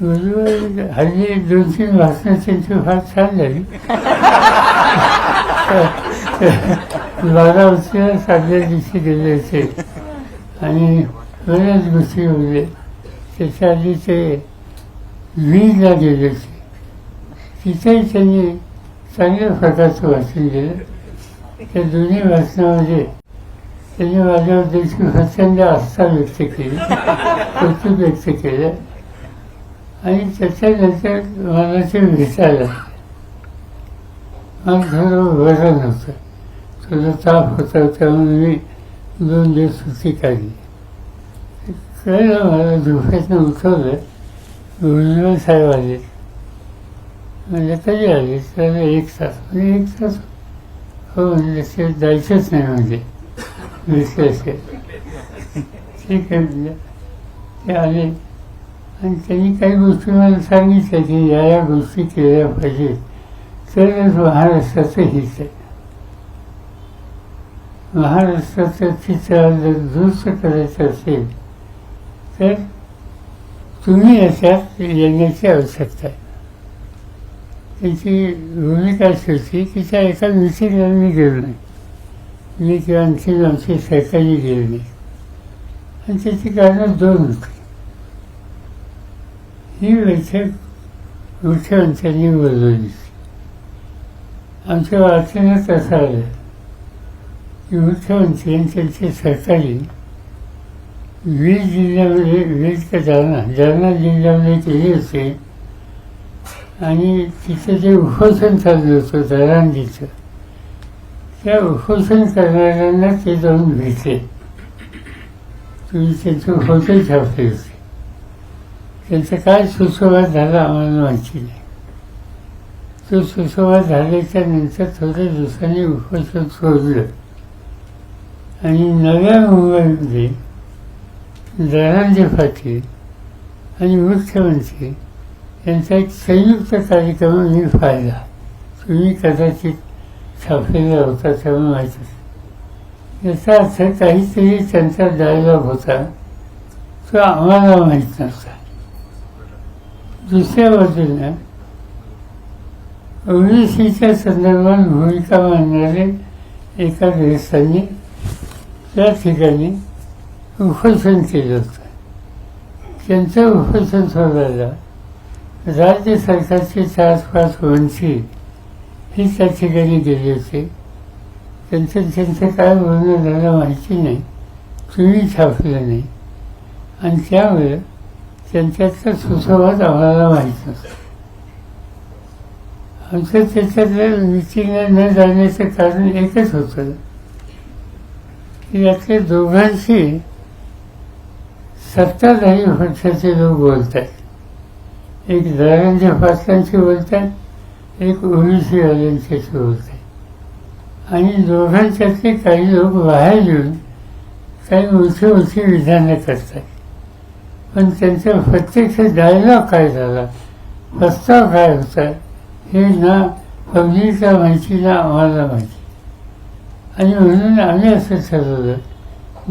हल्ली 2-3 भाषणं त्यांची फार छान झाली. 12 वर्षाला साध्या दिवशी गेले होते आणि बऱ्याच गोष्टी होते. त्याच्या आधी ते वीजला गेले होते. तिथेही त्यांनी चांगल्या प्रकारचं भाषण केलं. त्या दोन्ही भाषणामध्ये त्यांनी माझ्यावर देखील प्रचंड आस्था व्यक्त केली, कौतुक व्यक्त केलं. आणि त्याच्यानंतर मला ते भेटायला मला थोडं बरं नव्हतं, थोडं ताप होता. त्यामुळे मी 2 दिवस सुट्टी काढली. कळलं मला, झोपेतनं उठवलं. भुजबळ साहेब आले. म्हणजे कधी आले तर 1 तास. म्हणजे 1 तास हो म्हणजे ते जायचंच नाही म्हणजे भेटलं असेल. ठीक आहे म्हणजे ते आले आणि त्यांनी काही गोष्टी मला सांगितल्या की या गोष्टी केल्या पाहिजेत तरच महाराष्ट्राचं हित आहे. महाराष्ट्राचं चित्र जर दुरुस्त करायचं असेल तर तुम्ही याच्यात येण्याची आवश्यकता आहे. त्याची भूमिका अशी होती की त्या एका मिटिंगला मी गेलो नाही, मी किंवा आमची सरकारी गेली नाही. आणि त्याची कारणं 2 होती. ही बैठक मुख्यमंत्र्यांनी बोलवली. आमच्या वाचनात असं आलं की मुख्यमंत्री आणि त्यांचे सहकारी 20 जिल्ह्यामध्ये, 20 का जालना जिल्ह्यामध्ये केले होते. आणि तिथं जे उपोषण चाललं होतं दरांजीचं, त्या उपोषण करणाऱ्यांना ते जाऊन भेटले. तुम्ही त्यांचं फोटो छापले होते. त्यांचा काय सुसंवाद झाला आम्हाला माहिती नाही. तो सुसंवाद झाल्याच्या नंतर थोड्या दिवसांनी उपोषण सोडलं आणि नव्या मुंबईमध्ये दरांजे पाटील आणि मुख्यमंत्री यांचा एक संयुक्त कार्यक्रम मी पाहिला. तुम्ही कदाचित छापलेला होता तेव्हा माहीत असेल. याचा अर्थ काहीतरी त्यांचा डायलॉग होता तो आम्हाला माहीत नव्हता. दुसऱ्या बाजूला ओबीसीच्या संदर्भात भूमिका मांडणारे एका ग्रस्तांनी त्या ठिकाणी उपोषण केलं होतं. त्यांचं उपोषण सोडायला राज्य सरकारचे 4-5 मंत्री हे त्या ठिकाणी गेले होते. त्यांचं काय बोलणं झालं माहिती नाही, तुम्ही छापलं नाही. आणि त्यामुळे त्यांच्यातला सुसंवाद आम्हाला माहीत नव्हता. आमचं त्याच्यातल्या मिटिंगला न जाण्याचं कारण एकच होतं की यातल्या दोघांशी सत्ताधारी पक्षाचे लोक बोलत आहेत. एक दरांजे पाटलांशी बोलतात, एक ओबीसीवाल्यांच्याशी बोलतात. आणि दोघांच्यातले काही लोक बाहेर येऊन काही मोठी विधानं करतात. पण त्यांचा प्रत्यक्ष डायलॉग काय झाला, प्रस्ताव काय होता हे ना पब्लिकला माहिती ना आम्हाला माहिती. आणि म्हणून आम्ही असं ठरवलं,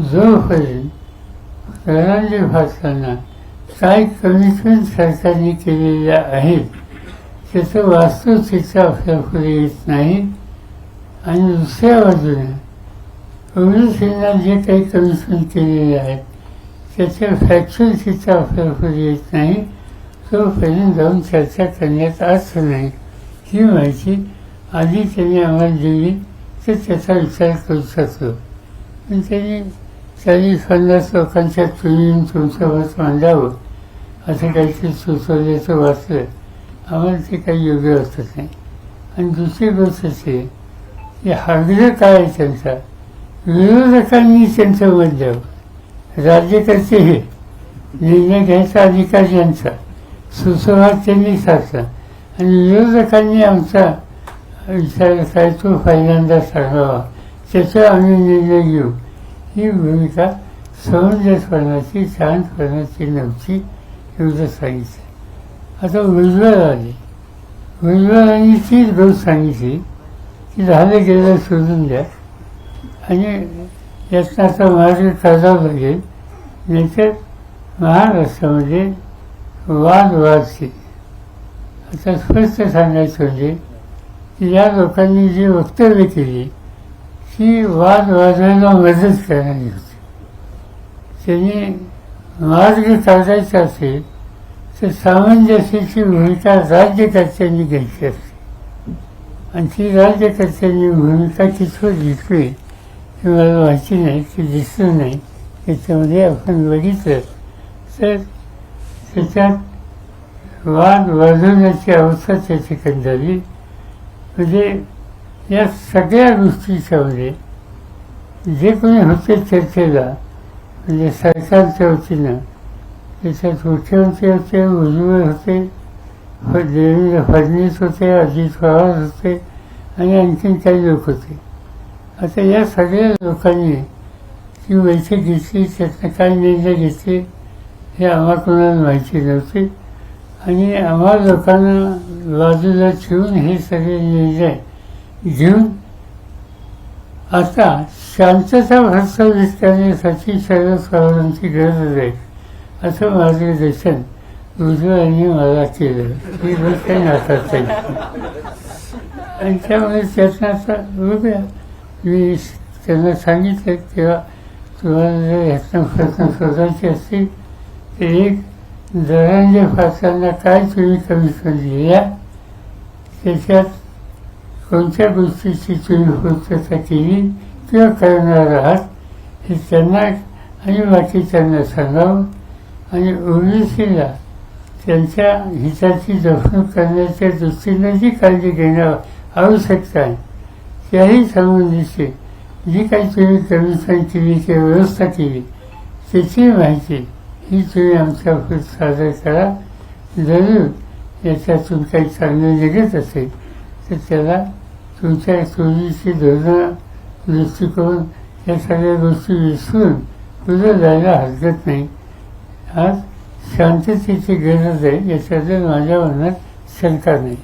जोपर्यंत दरांजे पाटलांना काय कमिटमेंट सरकारने केलेल्या आहेत त्याचं वास्तवचित्र आपल्या पुढे येत नाही. आणि दुसऱ्या बाजूने ओबीसींना जे काही कमिटमेंट केलेले आहेत त्याचं फॅक्च्युअल चित्र आपल्या पुढे येत नाही, तोपर्यंत जाऊन चर्चा करण्यात अर्थ नाही. ही माहिती आधी त्यांनी आम्हाला दिली तर त्याचा विचार करू शकतो. पण त्यांनी 40-50 लोकांच्या तुम्ही तुमचं मत मांडावं असं काहीतरी सुचवल्याचं वाचलं. आम्हाला ते काही योग्य वाटत नाही. आणि दुसरी गोष्ट अशी की आग्रह काय आहे त्यांचा, विरोधकांनी त्यांचं मत द्यावं. राज्यकर्ते हे निर्णय घ्यायचा अधिकार यांचा, सुसंवाद त्यांनी साधला. आणि विरोधकांनी आमचा विचार काय तो पहिल्यांदा सांगावा, त्याचा आम्ही निर्णय घेऊ. ही भूमिका समंजसपणाची, शांतपणाची नव्हती, एवढं सांगितलं. आता भुजबळ आले. भुजबळांनी तीच गोष्ट सांगितली की झालं गेलं सोडून द्या आणि यातनं आता मार्ग काढावं लागेल, नाहीतर महाराष्ट्रामध्ये वादवादची. आता स्पष्ट सांगायचं म्हणजे की या लोकांनी जी वक्तव्य केली ती वाद वाजवायला मदत करणारी होती. त्यांनी मार्ग काढायचा असेल तर सामंजस्याची भूमिका राज्यकर्त्यांनी घ्यायची असते आणि ती राज्यकर्त्यांनी भूमिका कितपत घेतली हे मला माहिती नाही, ते दिसलं नाही. त्याच्यामध्ये आपण बघितलं तर त्याच्यात वाद वाजवण्याची अवस्था त्या ठिकाणी झाली. म्हणजे या सगळ्या गोष्टीच्यामध्ये जे कोणी होते चर्चेला म्हणजे सरकारच्या वतीनं त्याच्यात मुख्यमंत्री होते, भुजबळ होते, देवेंद्र फडणवीस होते, अजित पवार होते आणि आणखीन काही लोक होते. आता या सगळ्या लोकांनी ती बैठक घेतली, त्यातनं काय निर्णय घेतले हे आम्हा कोणाला माहिती नव्हते आणि आम्हा लोकांना बाजूला ठेवून हे सगळे निर्णय घेऊन आता शांतता प्रस्थापित करण्यासाठी शरद पवारांची गरज आहे असं मार्गदर्शन भुजबळ यांनी मला केलं. ही गोष्ट काही नाकारता येत नाही आणि त्यामुळे त्यातनं आता बघूया. मी त्यांना सांगितलं तेव्हा तुम्हाला जर ह्यातनं प्रश्न शोधायचे असतील तर एक दरांच्या फासांना काय तुम्ही कमिशन दिल्या, त्याच्यात कोणत्या गोष्टीची तुम्ही पूर्तता केली किंवा करणार आहात हे त्यांना आणि बाकीच्यांना सांगावं आणि ओबीसीला त्यांच्या हिताची जपणूक करण्याच्या दृष्टीनं जी काळजी घेणं आवश्यकता आहे त्याही संबंधीची जी काही तुम्ही कमिशन केली किंवा व्यवस्था केली त्याची माहिती ही तुम्ही आमच्यापुढे सादर करा. जरूर याच्यातून काही चांगलं निघत असेल तर त्याला तुमच्या चोरीची धोरणं दृष्टिकोन या सगळ्या गोष्टी विसरून पुढे जायला हरकत नाही. आज शांततेची गरज आहे याच्यात माझ्या मनात शंका नाही.